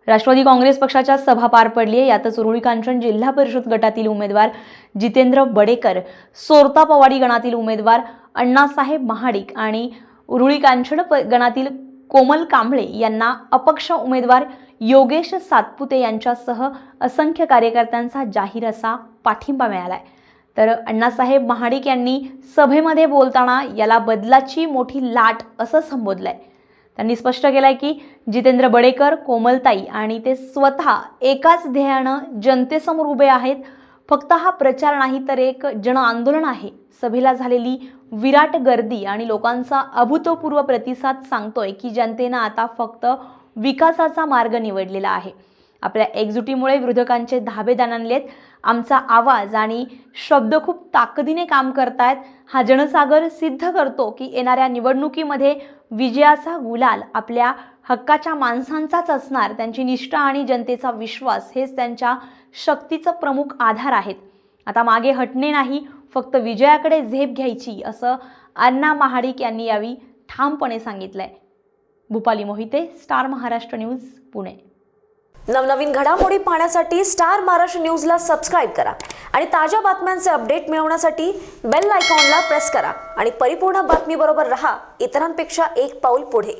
राष्ट्रवादी काँग्रेस पक्षाच्या सभा पार पडली आहे। यातच उरुळी कांचन जिल्हा परिषद गटातील उमेदवार जितेंद्र बडेकर, सोरता पवाडी गणातील उमेदवार अण्णासाहेब महाडिक आणि उरुळी कांचन गणातील कोमल कांबळे यांना अपक्ष उमेदवार योगेश सातपुते यांच्यासह असंख्य कार्यकर्त्यांचा जाहीर असा पाठिंबा मिळाला आहे। तर अण्णासाहेब महाडिक यांनी सभेमध्ये बोलताना याला बदलाची मोठी लाट असं संबोधलंय। त्यांनी स्पष्ट केलंय की जितेंद्र बडेकर, कोमलताई आणि ते स्वतः एकाच ध्येयानं जनतेसमोर उभे आहेत। फक्त हा प्रचार नाही तर एक जन आंदोलन आहे। सभेला झालेली विराट गर्दी आणि लोकांचा अभूतपूर्व प्रतिसाद सांगतोय की जनतेनं आता फक्त विकासाचा मार्ग निवडलेला आहे। आपल्या एकजुटीमुळे विरोधकांचे धाबे दणाणलेत। आमचा आवाज आणि शब्द खूप ताकदीने काम करतायत। हा जनसागर सिद्ध करतो की येणाऱ्या निवडणुकीमध्ये विजयाचा गुलाल आपल्या हक्काच्या माणसांचाच असणार। त्यांची निष्ठा आणि जनतेचा विश्वास हेच त्यांच्या शक्तीचा प्रमुख आधार आहेत। आता मागे हटणे नाही, फक्त विजयाकडे झेप घ्यायची, असं अण्णा महाडिक यांनी यावेळी ठामपणे सांगितलंय। Bhupali Mohite, star Maharashtra news, Pune. नवनवीन घडामोडी पाहण्यासाठी स्टार महाराष्ट्र न्यूजला सबस्क्राइब करा आणि ताज्या बातम्यांचे अपडेट मिळवण्यासाठी बेल आयकॉनला प्रेस करा आणि परिपूर्ण बातमीबरोबर रहा, इतरांपेक्षा एक पाऊल पुढे।